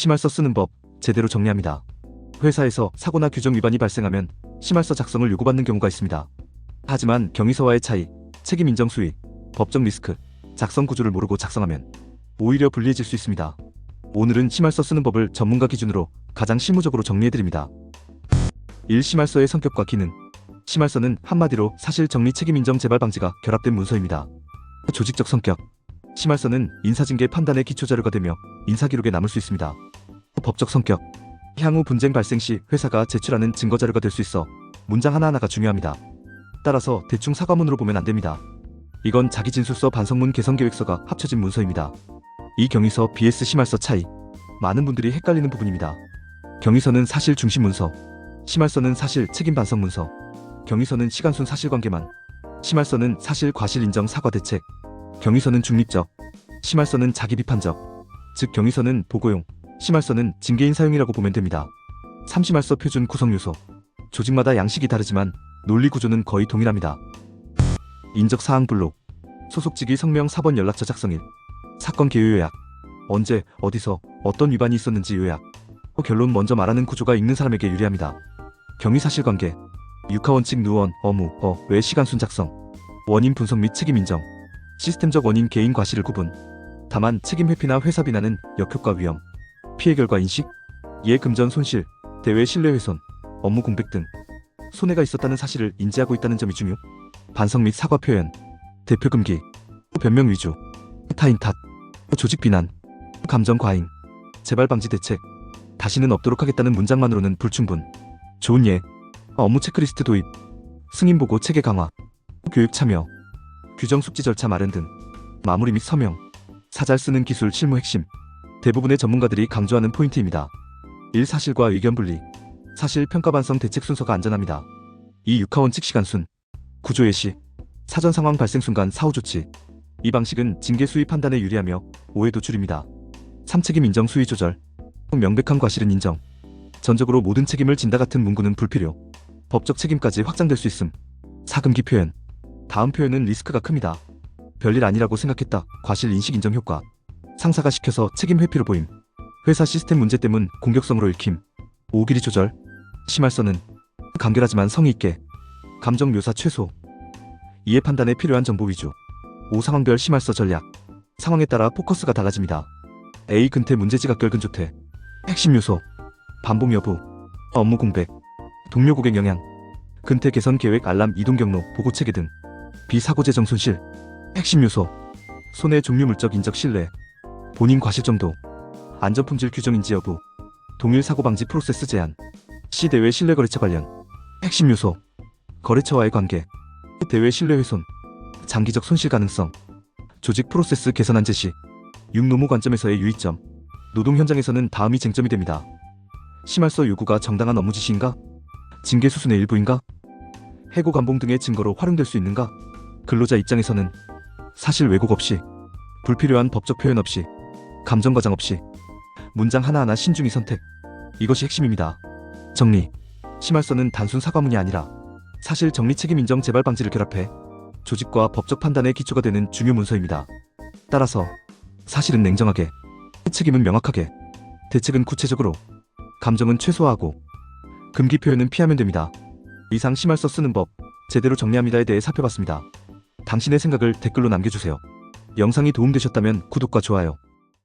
심할서 쓰는 법 제대로 정리합니다. 회사에서 사고나 규정 위반이 발생하면 심할서 작성을 요구받는 경우가 있습니다. 하지만 경위서와의 차이, 책임 인정 수위, 법적 리스크, 작성 구조를 모르고 작성하면 오히려 불리해질 수 있습니다. 오늘은 심할서 쓰는 법을 전문가 기준으로 가장 실무적으로 정리해드립니다. 1. 심할서의 성격과 기능. 심할서는 한마디로 사실 정리 책임 인정 재발 방지가 결합된 문서입니다. 조직적 성격. 심할서는 인사징계 판단의 기초자료가 되며 인사기록에 남을 수 있습니다. 법적 성격. 향후 분쟁 발생 시 회사가 제출하는 증거자료가 될 수 있어 문장 하나하나가 중요합니다. 따라서 대충 사과문으로 보면 안됩니다. 이건 자기진술서 반성문 개선계획서가 합쳐진 문서입니다. 이 경위서 vs 심할서 차이. 많은 분들이 헷갈리는 부분입니다. 경위서는 사실 중심 문서, 심할서는 사실 책임 반성 문서. 경위서는 시간순 사실관계만, 심할서는 사실 과실 인정 사과 대책. 경위서는 중립적, 심할서는 자기 비판적. 즉 경위서는 보고용, 심할서는 징계인 사용이라고 보면 됩니다. 3. 심할서 표준 구성 요소. 조직마다 양식이 다르지만 논리 구조는 거의 동일합니다. 인적 사항 블록. 소속직이 성명 사본 연락처 작성일. 사건 개요 요약. 언제, 어디서, 어떤 위반이 있었는지 요약. 결론 먼저 말하는 구조가 읽는 사람에게 유리합니다. 경위 사실관계. 육하원칙 누원, 어무, 외 시간순 작성. 원인 분석 및 책임 인정. 시스템적 원인 개인 과실을 구분. 다만 책임 회피나 회사 비난은 역효과 위험. 피해 결과 인식. 이해 금전 손실, 대외 신뢰 훼손, 업무 공백 등 손해가 있었다는 사실을 인지하고 있다는 점이 중요. 반성 및 사과 표현. 대표 금기. 변명 위조. 타인 탓. 조직 비난. 감정 과잉. 재발 방지 대책. 다시는 없도록 하겠다는 문장만으로는 불충분. 좋은 예. 업무 체크리스트 도입. 승인 보고 체계 강화. 교육 참여. 규정 숙지 절차 마련 등. 마무리 및 서명. 사잘 쓰는 기술 실무 핵심. 대부분의 전문가들이 강조하는 포인트입니다. 1. 사실과 의견 분리. 사실 평가 반성 대책 순서가 안전합니다. 2. 육하원칙 시간순. 구조 예시. 사전 상황 발생 순간 사후 조치. 이 방식은 징계 수위 판단에 유리하며 오해도 줄입니다. 3. 책임 인정 수위 조절. 명백한 과실은 인정. 전적으로 모든 책임을 진다 같은 문구는 불필요. 법적 책임까지 확장될 수 있음. 4. 금기 표현. 다음 표현은 리스크가 큽니다. 별일 아니라고 생각했다. 과실 인식 인정 효과. 상사가 시켜서 책임 회피로 보임. 회사 시스템 문제 때문 공격성으로 읽힘. 5. 길이 조절. 심할서는 간결하지만 성의 있게. 감정 묘사 최소. 이해 판단에 필요한 정보 위주. 5. 상황별 심할서 전략. 상황에 따라 포커스가 달라집니다. A. 근태 문제지 각결 근조태. 핵심 요소. 반복 여부. 업무 공백. 동료 고객 영향. 근태 개선 계획 알람 이동 경로 보고 체계 등. B. 사고 재정 손실. 핵심 요소. 손해 종류 물적 인적 신뢰. 본인 과실 정도. 안전 품질 규정 인지 여부. 동일 사고 방지 프로세스 제한. C. 대외 신뢰 거래처 관련. 핵심 요소. 거래처와의 관계. 대외 신뢰 훼손. 장기적 손실 가능성. 조직 프로세스 개선안 제시. 6. 노무 관점에서의 유의점. 노동 현장에서는 다음이 쟁점이 됩니다. 심할서 요구가 정당한 업무 지시인가? 징계 수순의 일부인가? 해고 감봉 등의 증거로 활용될 수 있는가? 근로자 입장에서는 사실 왜곡 없이, 불필요한 법적 표현 없이, 감정 과장 없이, 문장 하나하나 신중히 선택. 이것이 핵심입니다. 정리. 심할서는 단순 사과문이 아니라 사실 정리 책임 인정 재발 방지를 결합해 조직과 법적 판단의 기초가 되는 중요 문서입니다. 따라서 사실은 냉정하게, 책임은 명확하게, 대책은 구체적으로, 감정은 최소화하고, 금기 표현은 피하면 됩니다. 이상 심할서 쓰는 법 제대로 정리합니다에 대해 살펴봤습니다. 당신의 생각을 댓글로 남겨주세요. 영상이 도움되셨다면 구독과 좋아요,